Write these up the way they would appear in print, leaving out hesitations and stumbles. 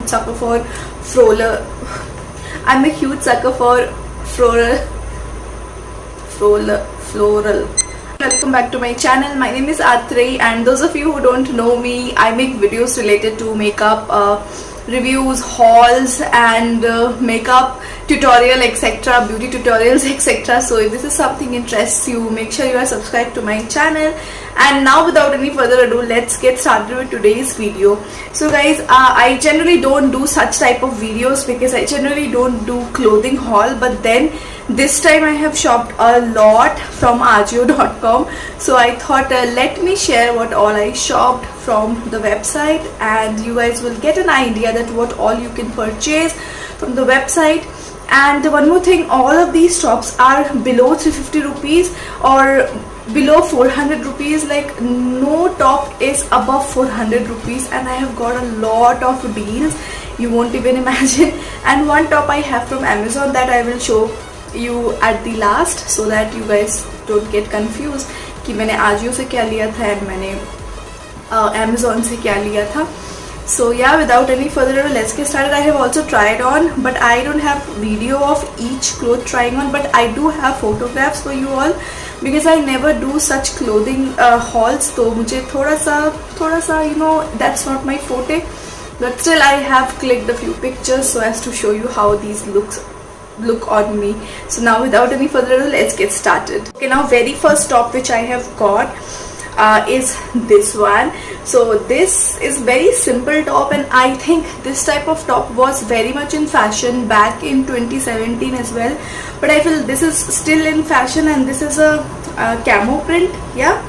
sucker for floral. I'm a huge sucker for floral. Welcome back to my channel. My name is Atrey, and those of you who don't know me, I make videos related to makeup, reviews, hauls, and makeup tutorial, etc., beauty tutorials, etc. So if this is something interests you, make sure you are subscribed to my channel. And now, without any further ado, let's get started with today's video. So guys, I generally don't do such type of videos because I generally don't do clothing haul, but then this time I have shopped a lot from Ajio.com. So I thought let me share what all I shopped from the website, and you guys will get an idea that what all you can purchase from the website. And one more thing, all of these tops are below 350 rupees or below 400 rupees. Like no top is above 400 rupees, and I have got a lot of deals you won't even imagine. And one top I have from Amazon that I will show you at the last, so that you guys don't get confused कि मैंने Ajio से क्या लिया था and मैंने Amazon से क्या लिया था. So yeah, without any further ado, let's get started. I have also tried on, but I don't have video of each cloth trying on, but I do have photographs for you all because I never do such clothing hauls. तो मुझे थोड़ा सा you know, that's not my forte, but still I have clicked a few pictures so as to show you how these look on me. So now, without any further ado, let's get started. Okay, now very first top which I have got is this one. So this is very simple top, and I think this type of top was very much in fashion back in 2017 as well, but I feel this is still in fashion. And this is a camo print, yeah,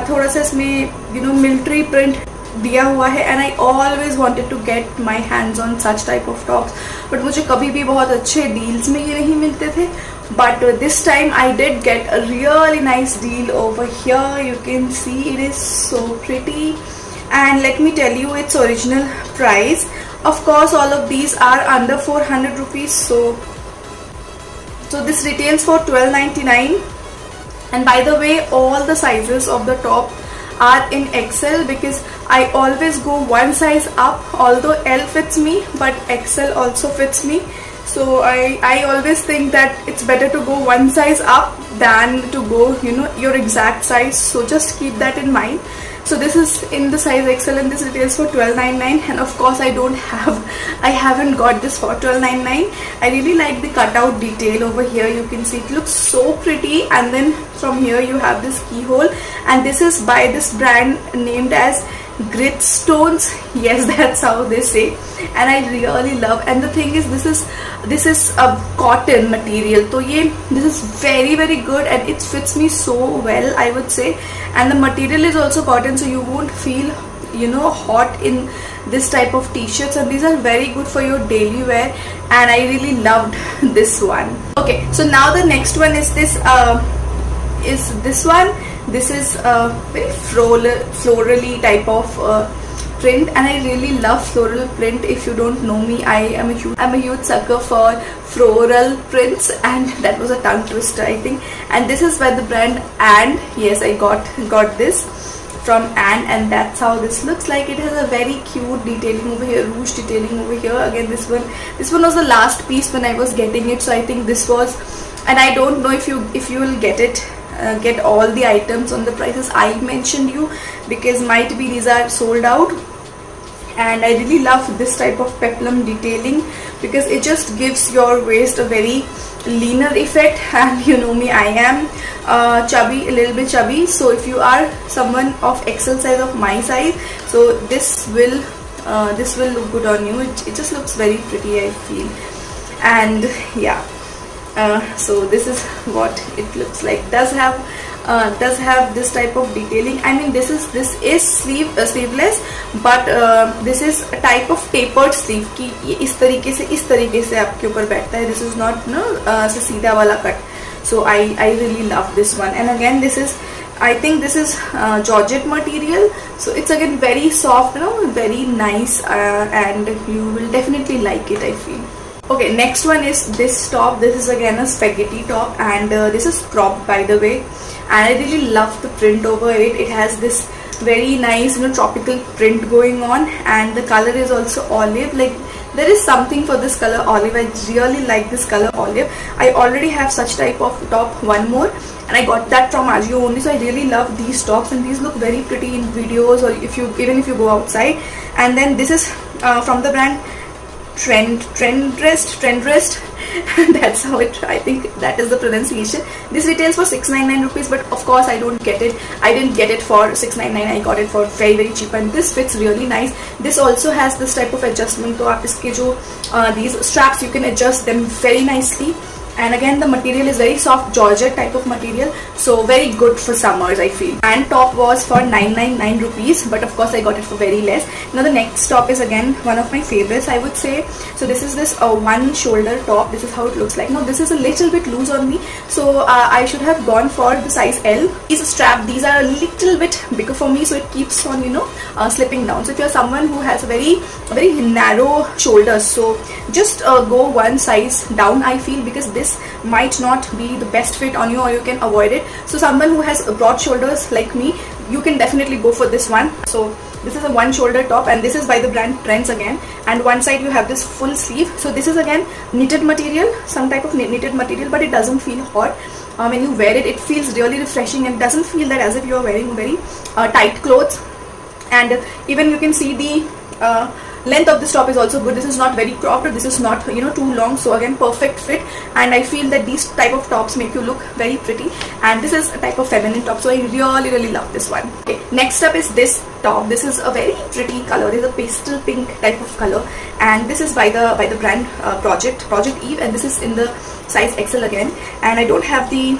थोड़ा सा इसमें you know military print दिया हुआ है, and I always wanted to get my hands on such type of tops, but मुझे कभी भी बहुत अच्छे deals में ये नहीं मिलते थे. But this time I did get a really nice deal over here. You can see it is so pretty, and let me tell you its original price. Of course, all of these are under 400 rupees. So this retails for 12.99. And by the way, all the sizes of the top are in XL because I always go one size up. Although L fits me, but XL also fits me. So I always think that it's better to go one size up than to go, you know, your exact size. So just keep that in mind. So this is in the size XL, and this retails for 12.99. And of course I haven't got this for 12.99. I really like the cutout detail over here. You can see it looks so pretty, and then from here you have this keyhole, and this is by this brand named as Gritstones. Yes, that's how they say, and I really love. And the thing is, this is a cotton material, so this is very very good, and it fits me so well, I would say. And the material is also cotton, so you won't feel, you know, hot in this type of t-shirts, and these are very good for your daily wear, and I really loved this one. Okay, so now the next one is this one. This is a very florally type of print, and I really love floral print. If you don't know me, I'm a huge sucker for floral prints, and that was a tongue twister, I think. And this is by the brand And. Yes, I got this from And that's how this looks like. It has a very cute detailing over here, ruche detailing over here. Again, this one was the last piece when I was getting it, so I think this was, and I don't know if you will get it. Get all the items on the prices I mentioned you, because might be these are sold out. And I really love this type of peplum detailing because it just gives your waist a very leaner effect. And you know me, I am chubby, a little bit chubby, so if you are someone of XL size of my size, so this will look good on you. It just looks very pretty, I feel. And yeah, so this is what it looks like. Does have this type of detailing. I mean, this is sleeveless, but this is a type of tapered sleeve कि ये इस तरीके से आपके ऊपर बैठता है. This is not सीधा वाला cut. So I really love this one. And again, I think this is georgette material, so it's again very soft, very nice, and you will definitely like it, I feel. Okay, next one is this top. This is again a spaghetti top, and this is cropped, by the way, and I really love the print over it. It has this very nice, tropical print going on, and the color is also olive. Like, there is something for this color olive. I really like this color olive. I already have such type of top, one more, and I got that from Ajio only. So I really love these tops, and these look very pretty in videos, or even if you go outside. And then this is from the brand Trendrest. That's how it, I think that is the pronunciation. This retails for 699 rupees, but of course I don't get it. I didn't get it for 699. I got it for very, very cheap, and this fits really nice. This also has this type of adjustment, so आप इसके जो these straps, you can adjust them very nicely. And again, the material is very soft georgette type of material, so very good for summers, I feel. And top was for 999 rupees, but of course I got it for very less. Now the next top is again one of my favorites, I would say. So this is this one shoulder top. This is how it looks like. Now this is a little bit loose on me, so I should have gone for the size L. These these are a little bit bigger for me, so it keeps on slipping down. So if you're someone who has a very narrow shoulders, so just go one size down, I feel, because this might not be the best fit on you, or you can avoid it. So someone who has broad shoulders like me, you can definitely go for this one. So this is a one shoulder top, and this is by the brand Trends again, and one side you have this full sleeve. So this is again knitted material, some type of knitted material, but it doesn't feel hot. When you wear it, it feels really refreshing, and doesn't feel that as if you are wearing very tight clothes. And even you can see the length of this top is also good. This is not very cropped, or this is not too long, so again perfect fit. And I feel that these type of tops make you look very pretty, and this is a type of feminine top, so I really love this one. Okay, next up is this top. This is a very pretty color. It is a pastel pink type of color, and this is by the brand Project Eve, and this is in the size XL again. And I don't have the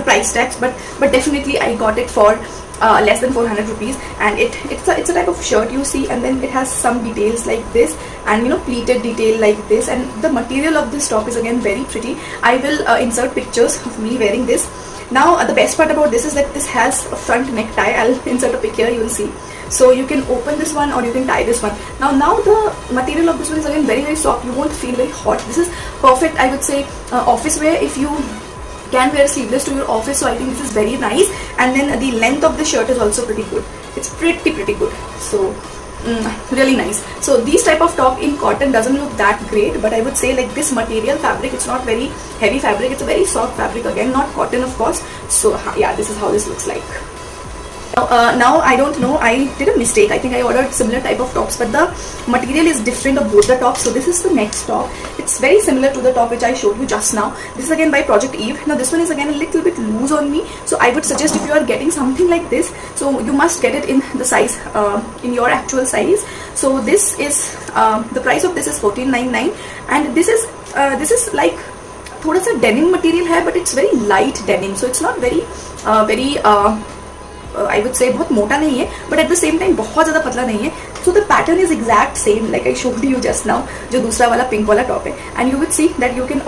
price tags, but definitely I got it for less than 400 rupees. And it's a type of shirt, you see, and then it has some details like this, and pleated detail like this. And the material of this top is again very pretty. I will insert pictures of me wearing this. Now the best part about this is that this has a front necktie. I'll insert a pic here, you will see. So you can open this one, or you can tie this one. Now the material of this one is again very soft. You won't feel very hot. This is perfect, I would say, office wear. If you can wear sleeveless to your office, so I think this is very nice. And then the length of the shirt is also pretty good. It's pretty good. So really nice. So these type of top in cotton doesn't look that great, but I would say like this material fabric, it's not very heavy fabric, it's a very soft fabric, again not cotton of course. So yeah, this is how this looks like. Now I don't know, I did a mistake. I think I ordered similar type of tops, but the material is different of both the tops. So this is the next top. It's very similar to the top which I showed you just now. This is again by Project Eve. Now this one is again a little bit loose on me, so I would suggest if you are getting something like this, so you must get it in the size, in your actual size. So this is the price of this is 1499, and this is like thoda sa denim material hai, but it's very light denim, so it's not very I would say बहुत मोटा नहीं है, but at the same time बहुत ज़्यादा पतला नहीं है. So the pattern is exact same like I showed you just now, जो दूसरा वाला pink वाला top है. And you would see that you can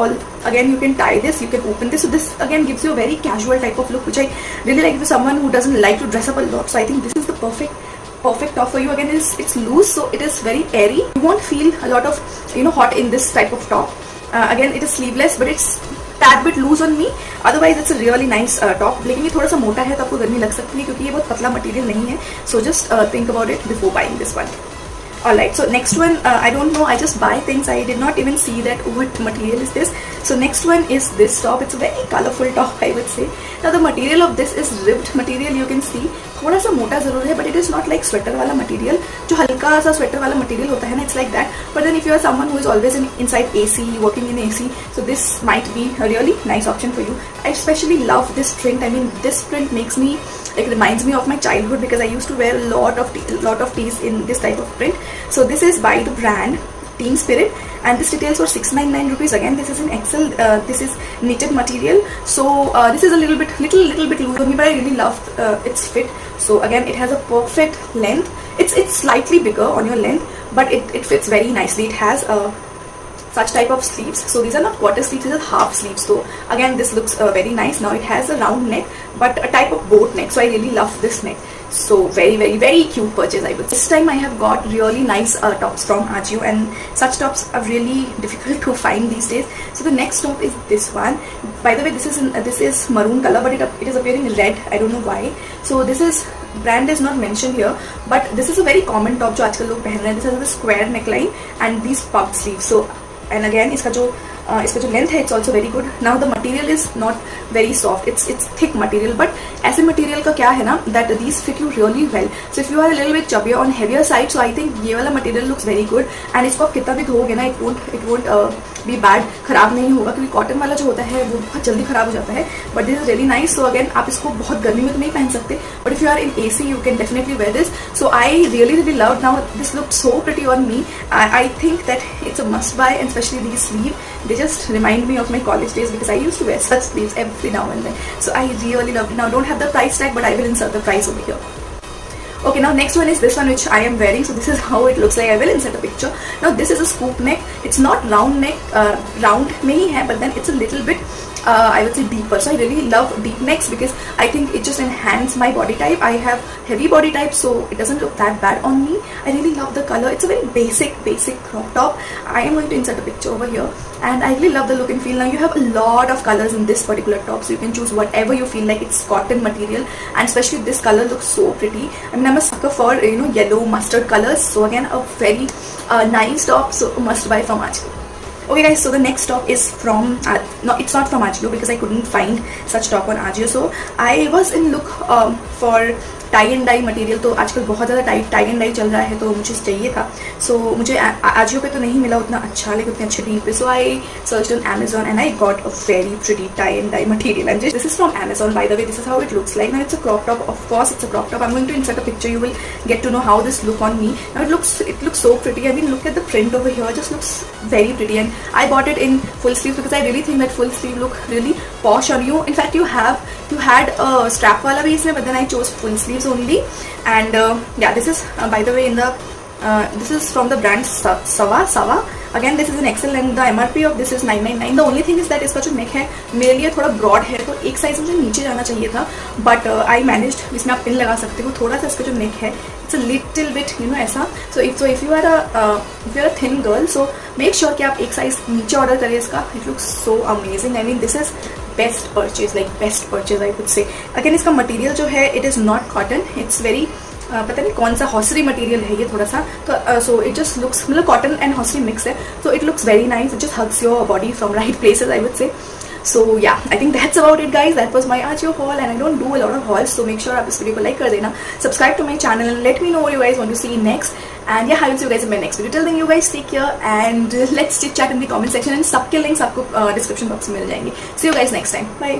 you can tie this, you can open this. So this again gives you a very casual type of look, which I really like for someone who doesn't like to dress up a lot. So I think this is the perfect top for you. Again, it's loose, so it is very airy. You won't feel a lot of hot in this type of top. Again, it is sleeveless, but it's tad bit loose on me. Otherwise it's a really nice top. लेकिन ये थोड़ा सा मोटा है, तो आपको गर्मी लग सकती है क्योंकि ये बहुत पतला मटेरियल नहीं है. So just think about it before buying this one. Alright, so next one, I don't know, I just buy things, I did not even see that what material is this. So next one is this top. It's a very colorful top, I would say. Now the material of this is ribbed material, you can see. थोड़ा सा मोटा ज़रूर है, but it is not like sweater वाला material. जो हल्का सा sweater वाला material होता है ना, it's like that. But then if you are someone who is always inside AC, working in AC, so this might be a really nice option for you. I especially love this print. I mean, this print makes me, like, reminds me of my childhood, because I used to wear a lot of tees in this type of print. So this is by the brand Team Spirit, and this retails for 699 rupees. Again, this is in XL. This is knitted material, so this is a little bit loose on me, but I really love its fit. So again, it has a perfect length. It's slightly bigger on your length, but it fits very nicely. It has such type of sleeves, so these are not quarter sleeves, these are half sleeves. So again, this looks very nice. Now it has a round neck, but a type of boat neck, so I really love this neck. So very cute purchase, I would say. This time I have got really nice tops from Ajio, and such tops are really difficult to find these days. So the next top is this one. By the way, this is maroon color, but it is appearing red. I don't know why. So this is brand is not mention here, but this is a very common top जो आजकल लोग पहन रहे हैं. This is a square neckline and these puff sleeve. So and again इसका जो length है it's also very good. Now the material is not very soft, it's thick material, but ऐसे मटीरियल का क्या है ना that these fit you really well. So if you are little bit chubbier on heavier side, so I think ये वाला material looks very good. And इसको आप कितना भी धोगे ना इट वोंट बी बैड, खराब नहीं होगा, क्योंकि कॉटन वाला जो होता है वो बहुत जल्दी खराब हो जाता है. But this is really nice. So again आप इसको बहुत गर्मी में तो नहीं पहन सकते, but if you are in AC you can definitely wear this. So I really love. Now this look so pretty on me. I think that it's a must buy, and specially these sleeve, they just remind me of my college days because I used to wear such sleeves every now and then. So I really love it. Now don't have the price tag, but I will insert the price over here. Okay, now next one is this one which I am wearing. So this is how it looks like. I will insert a picture. Now this is a scoop neck. It's not round neck, round में ही है, but then it's a little bit I would say deeper. So I really love deep necks because I think it just enhances my body type. I have heavy body type, so it doesn't look that bad on me. I really love the color. It's a very basic crop top. I am going to insert a picture over here, and I really love the look and feel. Now you have a lot of colors in this particular top, so you can choose whatever you feel like. It's cotton material, and especially this color looks so pretty. I mean, I'm a sucker for yellow mustard colors. So again, a very nice top. So must buy from Ajio. Okay guys, so the next top is from no, it's not from Ajio because I couldn't find such top on Ajio. So I was in look for tie and dye material. तो आजकल बहुत ज़्यादा tie and die चल रहा है, तो मुझे चाहिए था. सो मुझे आजियो पे तो नहीं मिला उतना अच्छा, लेकिन उतने अच्छे डील पे. So I search on Amazon and I got a very pretty tie and dye material, and this is from Amazon, by the way. This is how it looks like. Now it's a crop top, of course it's a crop top. I'm going to insert a picture, you will get to know how this look on me. Now it looks so pretty. I mean, look at the print over here, it just looks very pretty, and I bought it in full sleeve because I really think that full sleeve look really posh on you. In fact, you had a strap wala bhi isme, but then I chose full sleeves only. And yeah, this is by the way in the this is from the brand Sava. Again, this is an XL and the MRP of this is 999. The only thing is that इसका जो neck है मेरे लिए थोड़ा broad है, तो एक size मुझे नीचे जाना चाहिए था, but I managed. इसमें आप पिन लगा सकते हो. थोड़ा सा इसका जो neck है it's a little bit ऐसा. So if you are a thin girl, so make sure कि आप एक साइज नीचे ऑर्डर करें इसका. It looks so amazing. I mean, this is best purchase I would say. Again, इसका material जो है it is not cotton. It's very पता नहीं कौन सा हॉसरी मटेरियल है ये थोड़ा सा. तो सो इट जस्ट लुक्स, मतलब कॉटन एंड हॉसरी मिक्स है, so it looks very nice. It just hugs your body from right places, I would say. So yeah, I think that's about it guys. That was my Ajio haul, and I don't do a lot of hauls, so make sure आप इस video को like कर देना, subscribe to my channel, and let me know what you guys want to see next. And yeah, I will see you guys in my next video. Till then, you guys take care, and let's chit chat in the comment section, and सबके links आपको description box में मिल जाएंगे. See you guys next time. Bye.